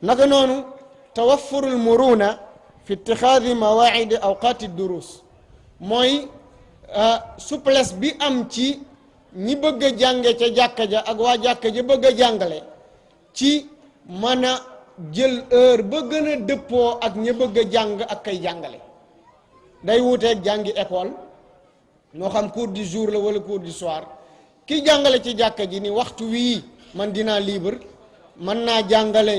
naka noonu tawaffurul muruna fi itixaadi mawaidi awqaati durus mooy souplesse bi am ci ñi bëgg a jànge ca jàkka ja ak waa jàkka ja bëgg a jàngale ci mën a jël heure ba gën a dëppoo ak ñi bëgg a jàng ak kay jàngale day wuuteeg jàngi école moo xam cours du jour la wala cours du soir ki jàngale ci jàkka ji ni waxtu wii man dinaa libre mën naa jàngale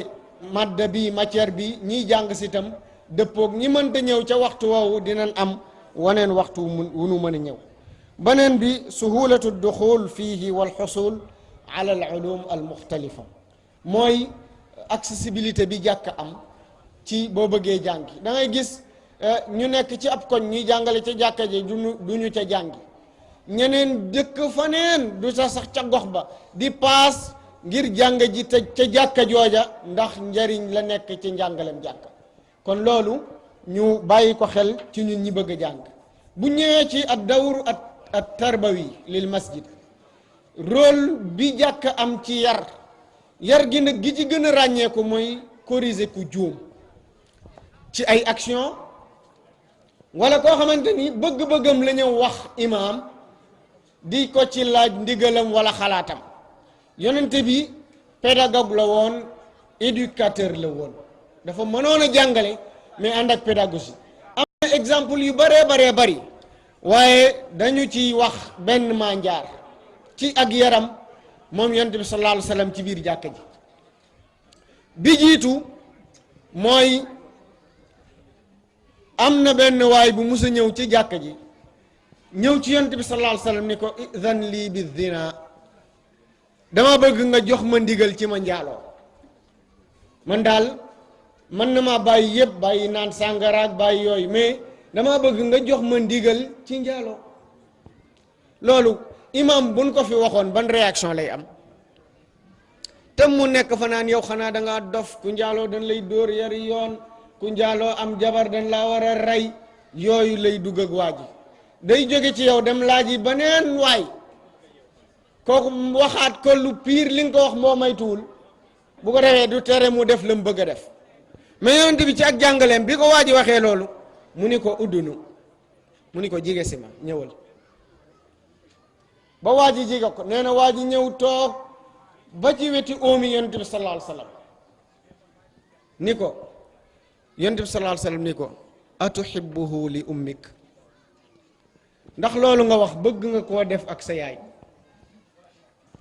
madda bi matière bi ñiy jàng si itam dëppoog ñi mënta ñëw ca waxtu woowu dinañ am waneen waxtu wu nu mën a ñëw. beneen bi suhulatu duxul fiihi wal xusul ala al ulum al muxtalifa mooy accessibilité bi jàkk am ci boo bëggee jàngi da ngay gis ñu nekk ci ab koñ ñuy jàngale ca jàkka ji du ñu ca jàngi ñeneen dëkk faneen du sa sax ca gox ba di paas ngir jàng ji te ca jàkka jooja ndax njariñ la nekk ci njàngalem jàkka kon loolu ñu bàyyi ko xel ci ñun ñi bëgg a jàng bu ñëwee ci ad dawr at tarbawi lil masjid rôle bi jàkk am ci yar gi nag gi ci gën a ràññeeku mooy corriger ku juum ci ay action wala koo xamante ni bëgg-bëggam la ñëw wax imaam di ko ci laaj ndigalam wala xalaatam yonente bi pédagogue la woon éducateur la woon dafa mënoon a jàngale mais ànd ak pédagogie am na exemple yu baree bari waaye dañu ci wax benn manjaar ci ak yaram moom yonente bi sallallahu alayhi wa sallam ci biir jàkka ji bi jiitu mooy am na benn waay bu mus a ñëw ci jàkka ji ñëw ci yonent bi sallallahu alayhi wa sallam ni ko idan lii bi zina dama bëgg nga jox ma ndigal ci ma njaaloo man daal mën na maa bàyyi yëpp bàyyi naan sàngaraak bàyyi yooyu mais dama bëgg nga jox ma ndigal ci njaaloo loolu imam buñ ko fi waxoon ban réaction lay am te mu nekk fa naan yow xanaa da ngaa dof ku njaaloo dañ lay dóor yari yoon ku njaaloo am jabar dañ laa war a rey yooyu lay dugg ak waa ji day jóge ci yow dem laaj yi beneen waay kooku waxaat ko lu pire li nga ko wax moo maytuwul bu ko defee du tere mu def la mu bëgg a def mais yonent bi ci ak jàngaleem bi ko waa ji waxee loolu mu ni ko uddunu mu ni ko jige si ma ñëwal ba waa ji jige ko nee na waa ji ñëw toog ba ci weti óomi yonent bi sallallahu alayhi wa sallam ni ko yonent bi sallallahu alayhi wa sallam ni ko atuhibbuhu li ummik ndax loolu nga wax bëgg nga koo def ak sa yaay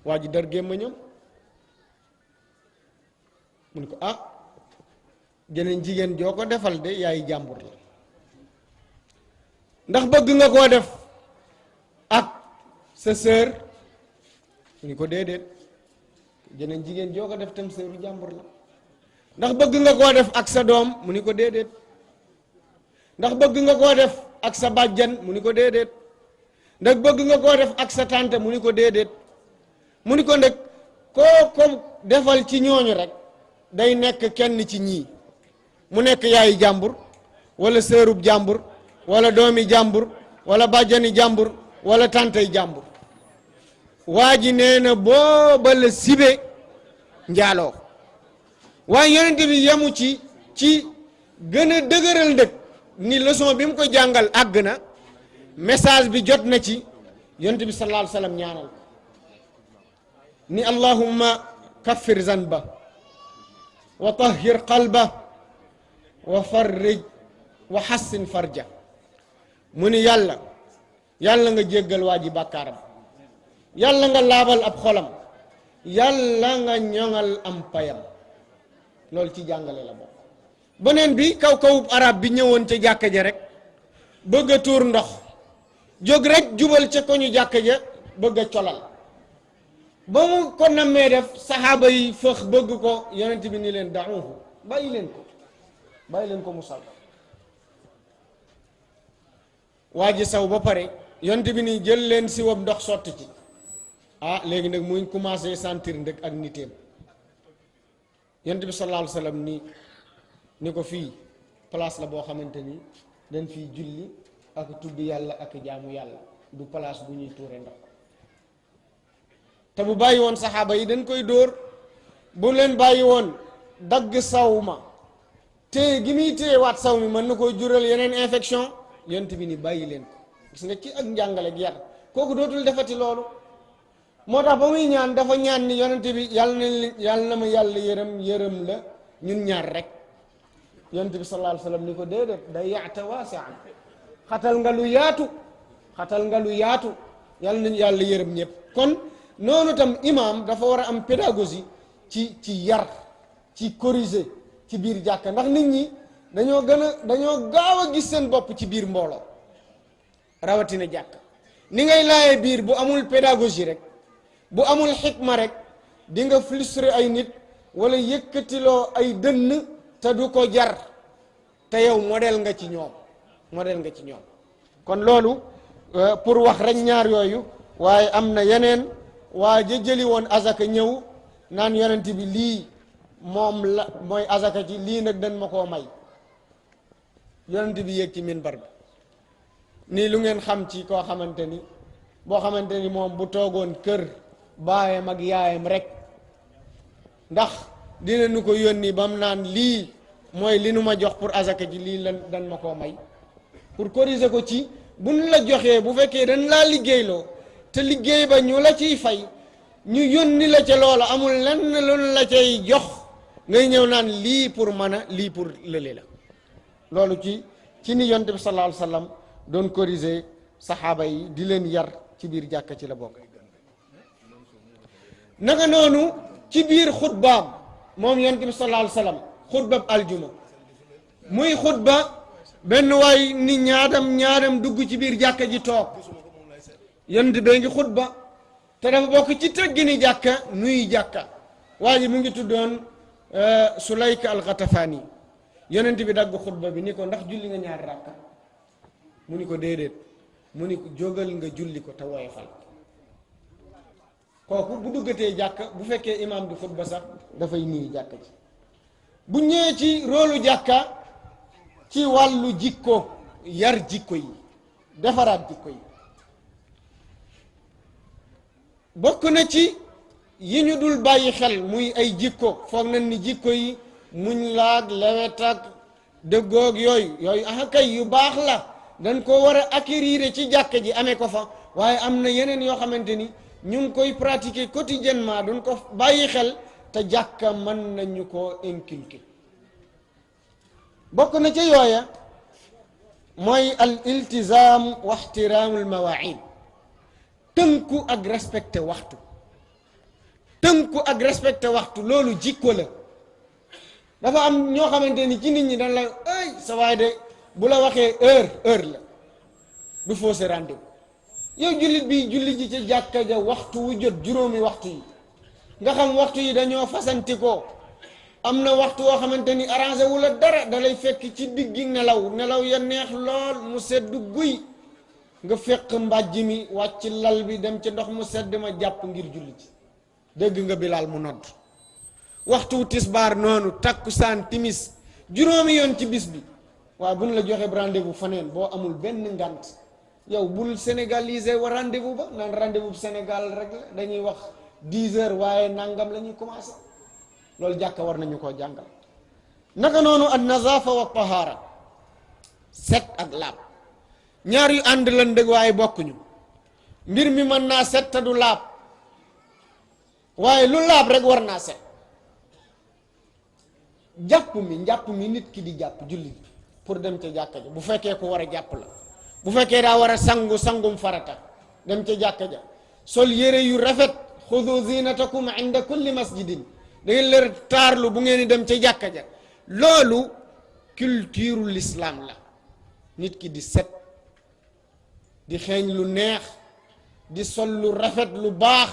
waa ji dar gémmañam mu ni ko ah jeneen jigéen joo ko defal de yaay jàmbur la ndax bëgg nga koo def ak sa sœur mu ni ko déedéet jeneen jigéen joo ko def tam sœuru jàmbur la ndax bëgg nga koo def ak sa doom mu ni ko déedéet ndax bëgg nga koo def ak sa bàjjan mu ni ko déedéet ndax bëgg nga koo def ak sa tante mu ni ko déedéet mu ni ko ndek koo ko defal ci ñooñu rek day nekk kenn ci ñii mu nekk yaayi jàmbur wala sërub jàmbur wala doomi jàmbur wala bàjjani jàmbur wala tantey jàmbur waa ji nee na booba la sibe njaaloo waaye yonent bi yemu ci gën a dëgëral ndëg ni leçon bi mu ko jàngal àgg na message bi jot na ci yonent bi sallallahu alayhi wa sallam ñaanal ni allahumma kaffir zanba wa tahhir qalba wa farrij wa hassin farja mu ni yàlla nga jéggal waa ji bàkkaaram yàlla nga laabal ab xolam yàlla nga ñoŋal am payam loolu ci jàngale la bokk beneen bi kaw-kawub arab bi ñëwoon ca jàkka ja rek bëgg a tuur ndox jóg rek jubal ca ko ñu jàkka ja bëgg a colal ba mu ko nammee def saxaaba yi fëx bëgg ko yonent bi ni leen da'uhu bàyyi leen ko mu sal waa ji saw ba pare yonent bi ni jël leen si wam ndox sotti ci ah léegi nag muy commencé sentir ndëg ak niteem yonent bi sallallahu alayhi wa sallam ni ko fii place la boo xamante ni dañ fiy julli ak tudd yàlla ak jaamu yàlla du place bu ñuy tuure ndox te bu bàyyi woon saxaaba yi dañ koy dóor bu leen bàyyi woon dagg saw ma téye gi muy téye waat saw mi mën na koo jural yeneen infection yonent bi ni bàyyi leen ko. gis nga ci ak njàngale gi yar kooku dootul defati loolu. moo tax ba muy ñaan dafa ñaan ni yonent bi yàlla na ma yàlla yërëm la ñun ñaar rek. yonent bi sallallahu alayhi wa sallam ni ko déedéet day yaata waasi'an xatal nga lu yaatu yàlla nañu yàlla yërëm ñëpp. kon noonu tam imaam dafa war a am pédagogie ci yar ci corriger ci biir jàkka ndax nit ñi dañoo gaaw a gis seen bopp ci biir mbooloo rawatina jàkka. ni ngay laayee biir bu amul pédagogie rek bu amul xikma rek di nga frustrer ay nit wala yëkkatiloo ay dënn te du ko jar te yow modèle nga ci ñoom kon loolu pour wax rek ñaar yooyu. waaye am na yeneen waa ja jëli woon azaka ñëw naan yonent bi lii moom la mooy azaka ci lii nag dañ ma koo may. yonent bi yéeg ci minbar bi nii lu ngeen xam ci koo xamante ni boo xamante ni moom bu toogoon kër baayam ak yaayam rek ndax dina nu ko yónni ba mu naan lii mooy li nu ma jox pour azaka ji lii lan dañ ma koo may. pour corriger ko ci buñ la joxee bu fekkee dañ laa liggéeyloo te liggéey ba ñu la ciy fay ñu yónni la ca loola amul lenn loolu la cay jox ngay ñëw naan lii pour mën a lii pour lële la. loolu ci ni yonent bi sallallahu alayhi wa sallam doon corriger saxaaba yi di leen yar ci biir jàkka ci la bokk. naka noonu ci biir xutbaam moom yonent bi sallallahu alayhi wa sallam xutbab aljuma muy xutba benn waay ni ñaadam dugg ci biir jàkka ji toog. yonent bee ngi xutba te dafa bokk ci teggini jàkka nuy jàkka. waa ji mu ngi tuddoon Sulayka al-Ghatafani. yonent bi dagg xutba bi ni ko ndax julli nga ñaari rakka mu ni ko déedéet mu ni ko jógal nga julli ko te woyofal. kooku bu duggatee jàkka bu fekkee imaam di xutba sax dafay nuyu jàkka ji. bu ñëwee ci roolu jàkka ci wàllu jikko yar jikko yi defaraat jikko yi. bokk na ci yi ñu dul bàyyi xel muy ay jikko foog nañ ni jikko yi muñ laag lewet ak dëggoog yooyu kay yu baax la dañ ko war a acquérir ci jàkka ji amee ko fa waaye am na yeneen yoo xamante ni ñu ngi koy pratiquer quotidiennement duñ ko bàyyi xel te jàkka mën nañu koo inculquer. bokk na ci yooya mooy al iltizam wa ihtiramul mawaid. tënku ak respecté waxtu loolu jikko la. dafa am ñoo xamante ni ci nit ñi dañ la ay sa waay de bu la waxee heure la du fausse rendez-vous. yow jullit bi julli ji ci jàkka ja waxtu wu jot juróomi waxtu yi nga xam waxtu yi dañoo fasantikoo am na waxtu woo xamante ni arrangé wu la dara da lay fekk ci diggi nelaw ya neex lool mu sedd guy nga fekk mbàjj mi wàcc lal bi dem ci ndox mu sedd ma jàpp ngir julli ci. dégg nga Bilaal mu nodd. waxtu tisbaar noonu takkusaan timis juróomi yoon ci bis bi. waaye bu ñu la joxee rendez-vous faneen boo amul benn ngant yow bul sénégaliser wa rendez-vous ba naan rendez-vous Sénégal rek la dañuy wax 10 heures waaye nangam la ñuy commencé. loolu jàkka war nañu koo jàngal. naka noonu an nazafa wa tahara set ak laab. ñaar yu ànd lan dëgg waaye bokkuñu. mbir mi mën naa set te du laab waaye lu laab rek war naa set. njàpp mi nit ki di jàpp jullit pour dem ca jàkka ja bu fekkee ko war a jàpp la bu fekkee daa war a sangum farata dem ca jàkka ja sol yére yu rafet xudu zinatakum inda kulli masjidin da ngeen leen taarlu bu ngeen di dem ca jàkka ja loolu culture l'islam la. nit ki di set di xeeñ lu neex di sol lu rafet lu baax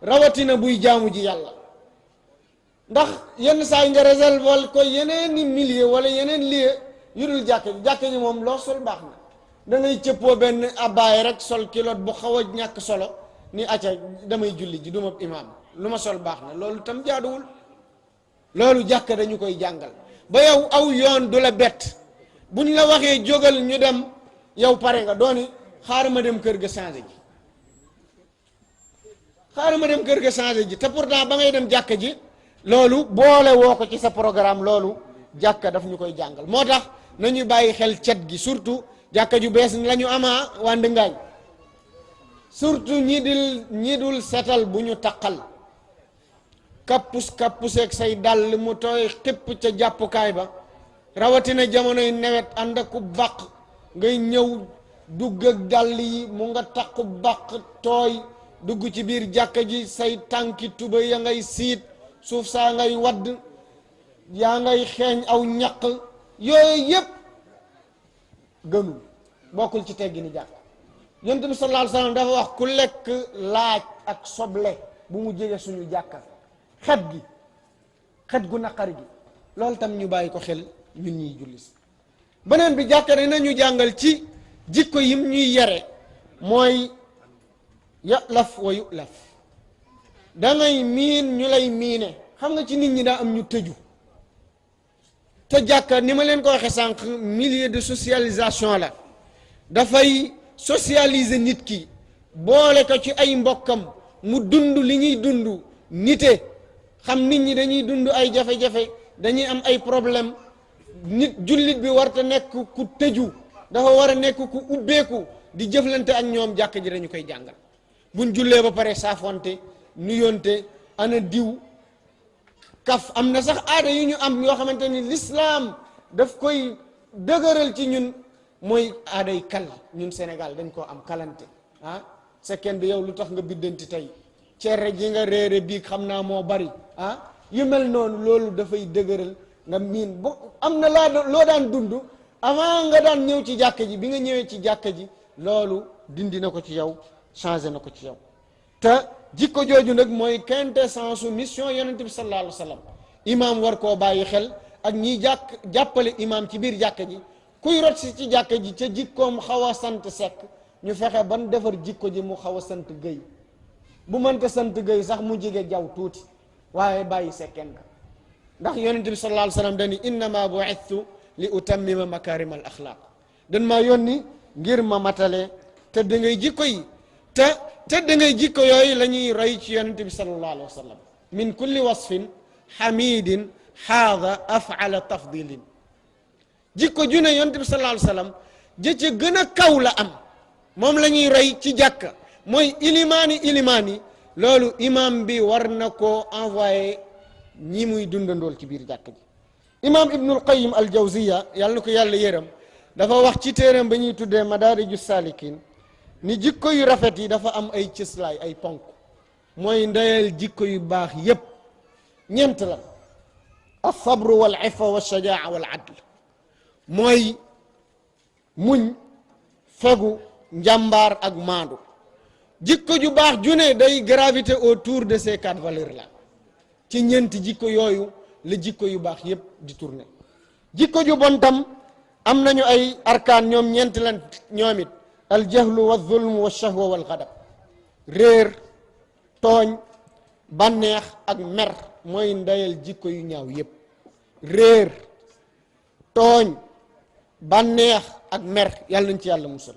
rawatina buy jaamu ji yàlla. ndax yenn saa yi nga réserver ko yeneen i milieu wala yeneen lieu yu dul jàkka ji moom loo sol baax na da ngay cëppoo benn abbaay rek sol kilot bu xaw a ñàkk solo ni acca damay julli ji du ma imaam lu ma sol baax na loolu tam jaaduwul. loolu jàkka dañu koy jàngal ba yow aw yoon du la bett buñ la waxee jógal ñu dem yow pare nga dooni xaaral ma dem kër ga changé ji te pourtant ba ngay dem jàkka ji loolu boole woo ko ci sa programme loolu jàkka daf ñu koy jàngal. moo tax nañu bàyyi xel cet gi, surtout jàkka ju bees la ñu amaa waa Ndëngaañ, surtout ñi dul setal bu ñu taqal kappuseeg say dàll mu tooy xëpp ca jàppukaay ba, rawatina jamonoy nawet ànd ak ku bàq ngay ñëw dugg ak dàll yi mu nga taqu bàq tooy dugg ci biir jàkka ji, say tànki tuba ya ngay siit, suuf saa ngay wadd, yaa ngay xeeñ aw ñaq, yooyu yépp gënul, bokkul ci teggi ni jàkk. Yonent bi sallallahu alayhi wasallam dafa wax ku lekk laaj ak soble bu mu jege suñu jàkka, xet gu naqari gi, loolu tam ñu bàyyi ko xel ñun ñuy jullis. beneen bi jàkka dinañu jàngal ci jikko yim ñuy yare mooy yalaf wa yulaf, dangay miin ñu lay miine. xam nga ci nit ñi daa am ñu tëju, te jàkka ni ma leen ko waxee sànq milieu de socialisation la, dafay socialiser nit ki boole ko ci ay mbokkam mu dund li ñuy dund nite, xam nit ñi dañuy dund ay jafe-jafe, dañuy am ay problème. nit jullit bi warta nekk ku tëju, dafa war a nekk ku ubbeeku di jëflante ak ñoom. jàkka ji dañu koy jàngal. buñ jullee ba pare saafonte nuyonte, ana diw, kaf. am na sax aada yu ñu am yoo xamante ni lislaam daf koy dëgëral ci ñun, mooy aaday kal. ñun Sénégal dañ koo am kalante. sa kenn bi yow lu tax nga biddanti tey, cere ji nga réere bii xam naa moo bari, yu mel noonu. loolu dafay dëgëral nga miin. bu am na loo daan dund avant nga daan ñëw ci jàkka ji, bi nga ñëwee ci jàkka ji loolu dindi na ko ci yow, changé na ko ci yow. te jikko jooju nag mooy quintessence mission yonent bi sallallahu alayhi wa sallam. imaam war koo bàyyi xel ak ñiy jàppale imaam ci biir jàkka ji. kuy rot si ci jàkka ji ca jikkoom xaw a sant Sekk, ñu fexe ban defar jikko ji mu xaw a sant Gëy. bu mënta sant Gëy sax mu jige jaw tuuti, waaye bàyyi sekkeen ka. ndax yonent bi sallallahu alayhi wa sallam dani innama bu'ithtu li utammima makarim al axlaaq, dan maa yónni ngir ma matale te da ngay jikko yi. te da ngay jikko yooyu la ñuy roy ci yonent bi sallallahu alayhi wa sallam. min kulli wasfin xamidin xaada afala tafdilin. jikko ju ne yonent bi sallallahu alayhi wa sallam jëcce gën a kaw la am, moom la ñuy roy ci jàkka, mooy ilimaani. loolu imam bi war na koo envoyé ñi muy dundandool ci biir jàkka ji. imam Ibnul Qayyim al Jawziya, yàlla na ko yàlla yërëm, dafa wax ci téeram ba ñuy tuddee Madaariju Saalikiin ni jikko yu rafet yi dafa am ay cëslaay, ay ponk. mooy ndeyal jikko yu baax yépp ñeent la: as-sabru wal iffa wa shajaa wal adl. mooy muñ, fegu, njàmbaar ak maandu. jikko ju baax ju ne day gravité autour de ces 4 valeurs là. ci ñeenti jikko yooyu la jikko yu baax yépp di tourner. jikko ju bon tam am nañu ay arkaan, ñoom ñeent lan ñoom it: al jahlu wa zulm wa shahwa wal ghadab. réer, tooñ, bànneex ak mer mooy ndeyal jikko yu ñaaw yépp. réer, tooñ, bànneex ak mer, yàlla nañ ci yàlla musal.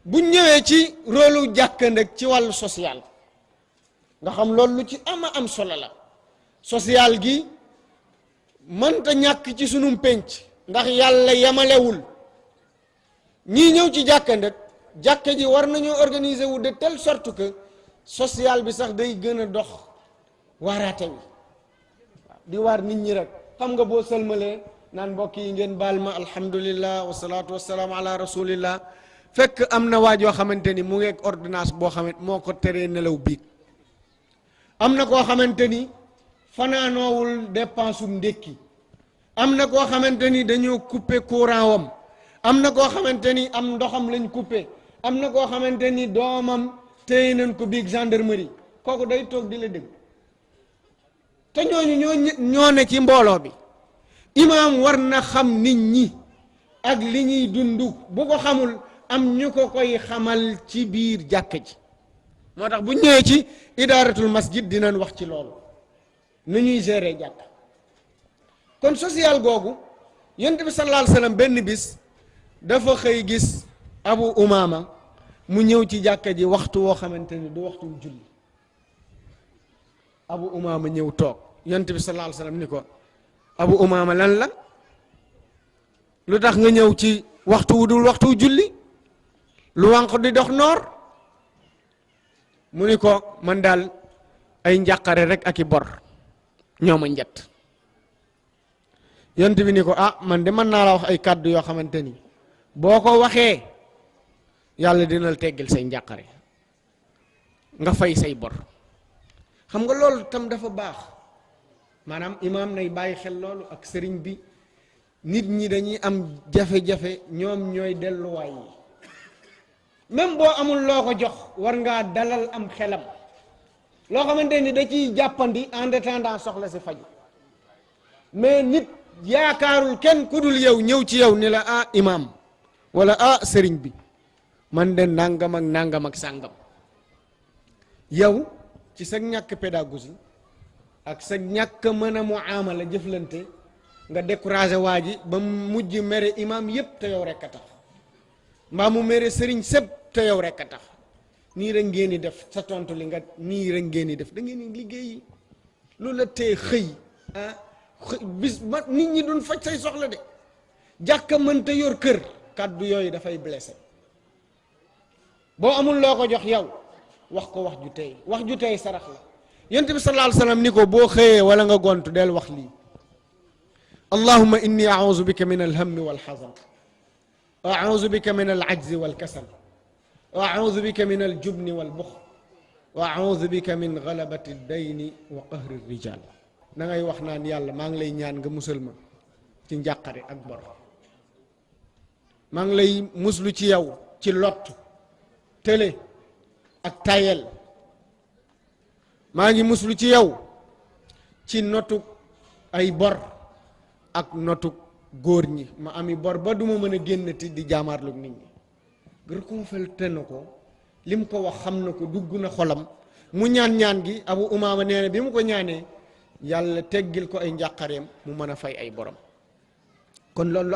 bu ñëwee ci rôlu jàkka nag ci wàllu social, nga xam loolu lu ci am solo la. social gi mënta ñàkk ci sunum pénc, ndax yàlla yamalewul. ñii ñëw ci jàkka nag, jàkka ji war nañoo organiser wu de telle sorte que social bi sax day gën a dox waaraate wi, di waar nit ñi rek. xam nga boo sëlmalee naan mbokk yi ngeen baal ma, alhamdulillah wasalaatu wasalaam ala rasulillah, fekk am na waajoo xamante ni mu ngi ak ordonnance boo xamante moo ko teree nelaw biig. am na koo xamante ni fanaanoowul dépense um ndékki. am na koo xamante ni dañoo coupé courant wam. am na koo xamante ni am ndoxam lañ coupé. am na koo xamante ni doomam téye nañ ko biig gendarmerie. kooku day toog di la dégg. te ñooñu ñoo ne ci mbooloo bi. imaam war na xam nit ñi ak li ñuy dund. bu ko xamul am ñu ko koy xamal ci biir jàkka ji. moo tax bu ñëwee ci idaaratul masjid dinañ wax ci loolu nu ñuy gérer jàkka. kon social googu yonent bi sallallahu alayhi wa sallam benn bis dafa xëy gis Abu Umaama mu ñëw ci jàkka ji waxtu woo xamante ni du waxtu julli. Abu Umaama ñëw toog yonent bi sallallahu alayhi wasallam ni ko Abu Umaama lan la lu tax nga ñëw ci waxtu wu dul waxtu julli lu wànq di dox noor mu ni ko man daal ay njàqare rek ak i bor ñoo ma njett yonent bi ni ko man de mën naa la wax ay kàddu yoo xamante ni boo ko waxee yàlla dina la teggil say njàqare nga fay say bor xam nga loolu tam dafa baax maanaam imaam nay bàyyi xel loolu ak sëriñ bi nit ñi dañuy am jafe-jafe ñoom ñooy delluwaay yi même boo amul loo ko jox war ngaa dalal am xelam loo xamante ni da ciy jàppandi en attendant soxla si faju mais nit yaakaarul kenn ku dul yow ñëw ci yow ni la imaam wala sëriñ bi man de nangam ak nangam ak sàngam yow ci sa ñàkk pédagogie ak sa ñàkk mën a muamala jëflante nga découragé waa ji ba mu mujj mere imaam yépp te yow rekk a tax mbaa mu mere sëriñ sëpp te yow rekk a tax nii rek ngeen di def sa tontu li nga nii rek ngeen di def da ngeen di liggéeyi lu la tee xëy bis ba nit ñi duñ faj say soxla de jàkka mënta yor kër kàddu yooyu dafay blessé boo amul loo ko jox yow wax ko wax ju tey sarax la yonent bi sallallahu alayhi wasallam ni ko boo xëyee wala nga gontu del wax lii allahumma inni a'udhu bika min alhammi walhazan wa a'udhu bika min al'ajzi walkasal wa a'udhu bika min aljubni walbukhl wa a'udhu bika min ghalabati ad-dayni wa qahri ar-rijal da ngay wax naan yàlla maa ngi lay ñaan nga musal ma ci njàqare ak bor maa ngi lay muslu ci yow ci lott tële ak tayel maa ngi muslu ci yow ci notuk ay bor ak notuk góor ñi ma ami bor ba duma mën a génnati di jaamaarlu nit ñi réconforté na ko lim ko wax xam na ko dugg na xolam mu ñaan gi Abu Umaama nee na bi mu ko ñaanee yàlla teggil ko ay njàqareem mu mën a fay ay borom kon loolu